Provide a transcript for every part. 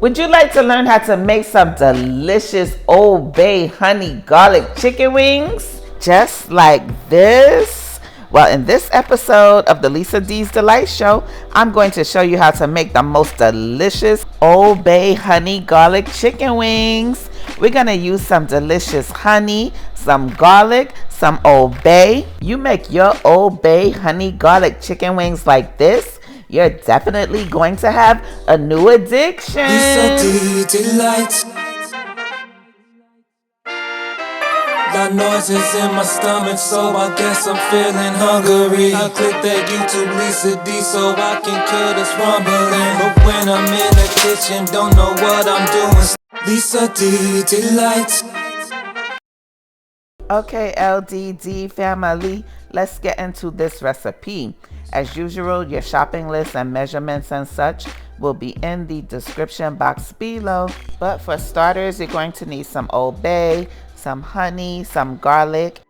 Would you like to learn how to make some delicious Old Bay honey garlic chicken wings? Just like this? Well, in this episode of the Lisa D's Delight Show, I'm going to show you how to make the most delicious Old Bay honey garlic chicken wings. We're going to use some delicious honey, some garlic, some Old Bay. You make your Old Bay honey garlic chicken wings like this, you're definitely going to have a new addiction. Lisa D Delight. Got noises in my stomach, so I guess I'm feeling hungry. I click that YouTube Lisa D so I can kill this rumbling. But when I'm in the kitchen, don't know what I'm doing. Lisa D Delight. Okay, LDD family, let's get into this recipe. As usual, your shopping list and measurements and such will be in the description box below. But for starters, you're going to need some Old Bay, some honey, some garlic.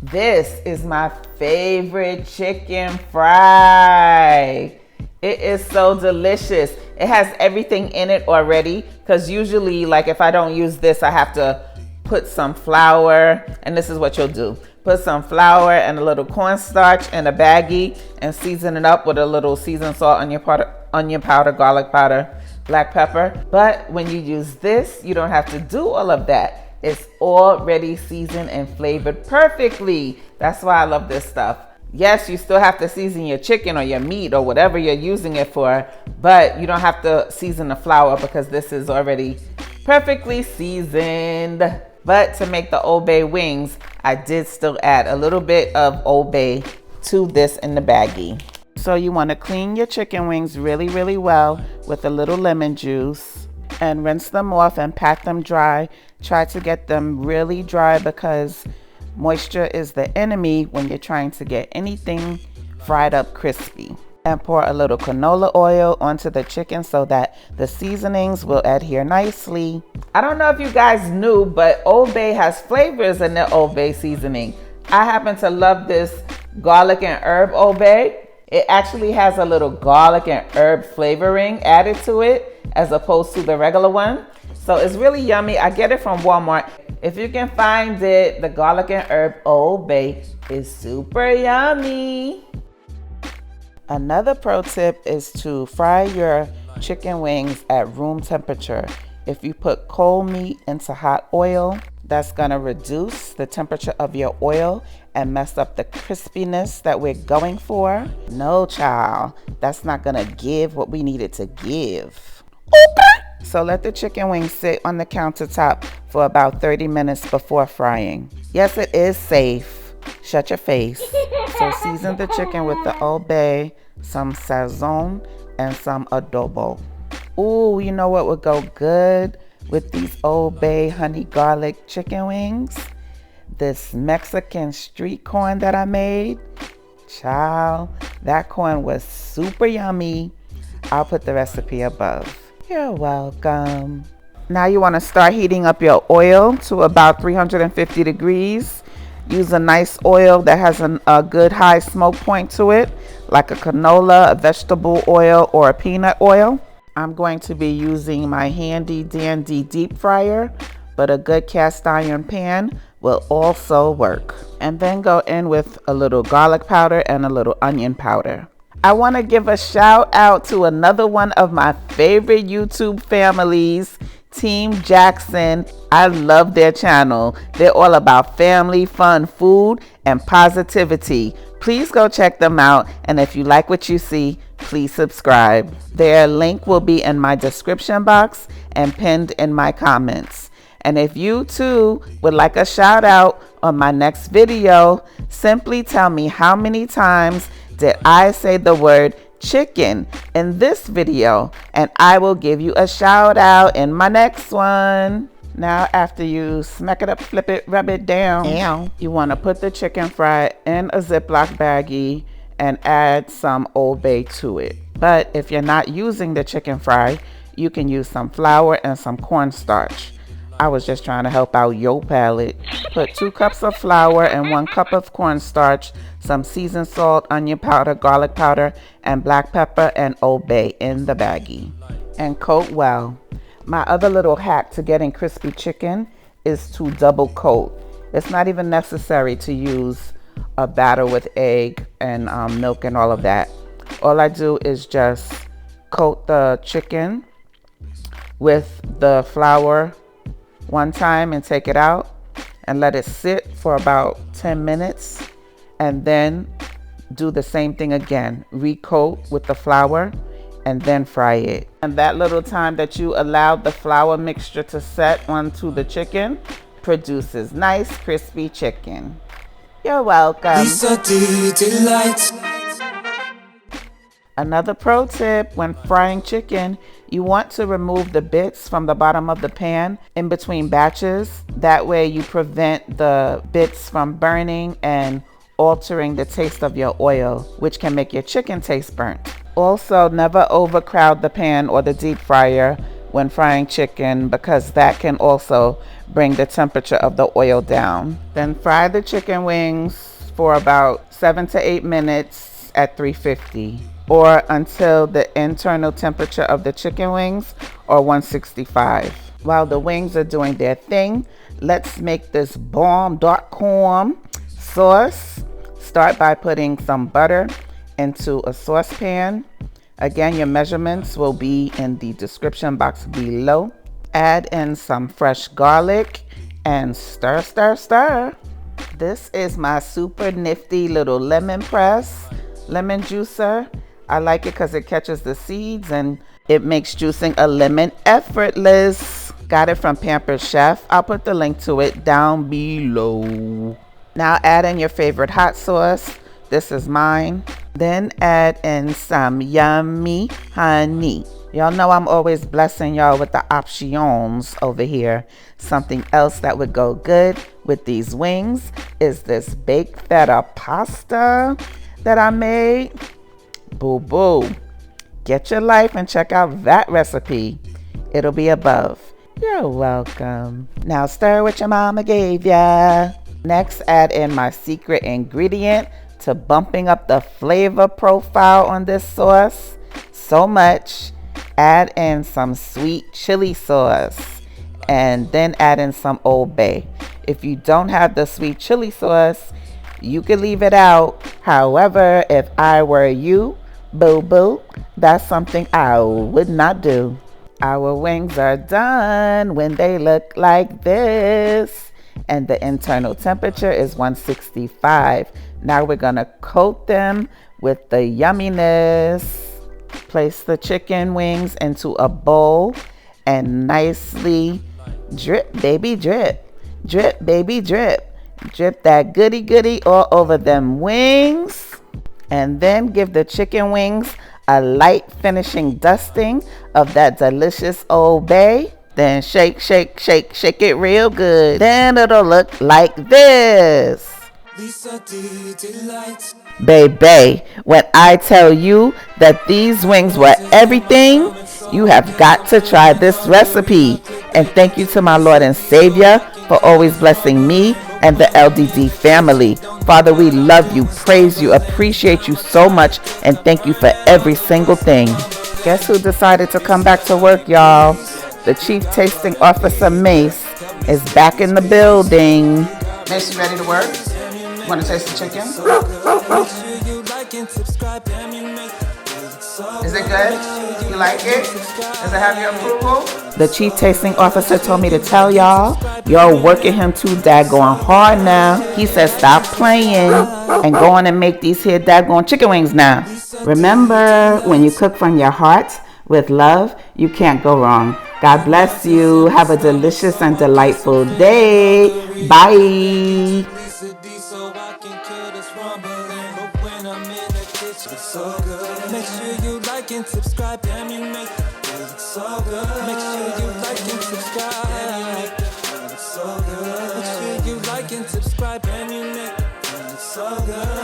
This is my favorite chicken fry. It is so delicious. It has everything in it already, because usually, like if I don't use this, I have to put some flour, and this is what you'll do. Put some flour and a little cornstarch in a baggie and season it up with a little seasoned salt, onion powder, garlic powder, black pepper. But when you use this, you don't have to do all of that. It's already seasoned and flavored perfectly. That's why I love this stuff. Yes, you still have to season your chicken or your meat or whatever you're using it for, but you don't have to season the flour because this is already perfectly seasoned. But to make the Old Bay wings, I did still add a little bit of Old Bay to this in the baggie. So you want to clean your chicken wings really, really well with a little lemon juice and rinse them off and pat them dry. Try to get them really dry because moisture is the enemy when you're trying to get anything fried up crispy. And pour a little canola oil onto the chicken so that the seasonings will adhere nicely. I don't know if you guys knew, but Old Bay has flavors in their Old Bay seasoning. I happen to love this garlic and herb Old Bay. It actually has a little garlic and herb flavoring added to it as opposed to the regular one. So it's really yummy. I get it from Walmart. If you can find it, the garlic and herb Old Bay is super yummy. Another pro tip is to fry your chicken wings at room temperature. If you put cold meat into hot oil, that's gonna reduce the temperature of your oil and mess up the crispiness that we're going for. No, child, that's not gonna give what we need it to give. So let the chicken wings sit on the countertop for about 30 minutes before frying. Yes, it is safe. Shut your face. So season the chicken with the Old Bay, some sazon, and some adobo. Ooh, you know what would go good with these Old Bay honey garlic chicken wings? This Mexican street corn that I made. Child, that corn was super yummy. I'll put the recipe above. You're welcome. Now you want to start heating up your oil to about 350 degrees. Use a nice oil that has a good high smoke point to it, like a canola, a vegetable oil, or a peanut oil. I'm going to be using my handy dandy deep fryer, but a good cast iron pan will also work. And then go in with a little garlic powder and a little onion powder. I want to give a shout out to another one of my favorite YouTube families, Team Jackson. I love their channel. They're all about family, fun, food, and positivity. Please go check them out. And if you like what you see, please subscribe. Their link will be in my description box and pinned in my comments. And if you too would like a shout out on my next video, simply tell me how many times did I say the word chicken in this video, and I will give you a shout out in my next one. Now after you smack it up, flip it, rub it down, you want to put the chicken fry in a Ziploc baggie and add some Old Bay to it. But if you're not using the chicken fry, you can use some flour and some cornstarch. I was just trying to help out your palate. Put 2 cups of flour and 1 cup of cornstarch, some seasoned salt, onion powder, garlic powder, and black pepper and Old Bay in the baggie. And coat well. My other little hack to getting crispy chicken is to double coat. It's not even necessary to use a batter with egg and milk and all of that. All I do is just coat the chicken with the flour one time and take it out and let it sit for about 10 minutes, and then do the same thing again. Recoat with the flour and then fry it. And that little time that you allowed the flour mixture to set onto the chicken produces nice crispy chicken. You're welcome. Lisa D delights. Another pro tip: when frying chicken, you want to remove the bits from the bottom of the pan in between batches. That way you prevent the bits from burning and altering the taste of your oil, which can make your chicken taste burnt. Also, never overcrowd the pan or the deep fryer when frying chicken, because that can also bring the temperature of the oil down. Then fry the chicken wings for about 7 to 8 minutes at 350, or until the internal temperature of the chicken wings are 165. While the wings are doing their thing, let's make this bomb.com sauce. Start by putting some butter into a saucepan. Again, your measurements will be in the description box below. Add in some fresh garlic and stir, stir, stir. This is my super nifty little lemon press, lemon juicer. I like it because it catches the seeds and it makes juicing a lemon effortless. Got it from Pampered Chef. I'll put the link to it down below. Now add in your favorite hot sauce. This is mine. Then add in some yummy honey. Y'all know I'm always blessing y'all with the options over here. Something else that would go good with these wings is this baked feta pasta that I made. Boo boo. Get your life and check out that recipe. It'll be above. You're welcome. Now stir what your mama gave ya. Next, add in my secret ingredient to bumping up the flavor profile on this sauce so much. Add in some sweet chili sauce and then add in some Old Bay. If you don't have the sweet chili sauce, you can leave it out. However, if I were you, boo boo, that's something I would not do. Our wings are done when they look like this, and the internal temperature is 165. Now we're gonna coat them with the yumminess. Place the chicken wings into a bowl and nicely drip, baby, drip. Drip, baby, drip. Drip that goody goody all over them wings. And then give the chicken wings a light finishing dusting of that delicious Old Bay. Then shake, shake, shake, shake it real good. Then it'll look like this. Lisa D delights. Baby, when I tell you that these wings were everything, you have got to try this recipe. And thank you to my Lord and Savior for always blessing me and the LDD family. Father, we love you, praise you, appreciate you so much, and thank you for every single thing. Guess who decided to come back to work, y'all? The Chief Tasting Officer, Mace, is back in the building. Mace, you ready to work? Want to taste the chicken? Is it good? You like it? Does it have your approval? The Chief Tasting Officer told me to tell y'all working him too daggone hard now. He said stop playing and go on and make these here daggone chicken wings now. Remember, when you cook from your heart with love, you can't go wrong. God bless you. Have a delicious and delightful day. Bye. Make sure you like and subscribe, damn you make it feel so good. Make sure you like and subscribe, damn you make it feel so good. Make sure you like and subscribe, damn you make it feel so good.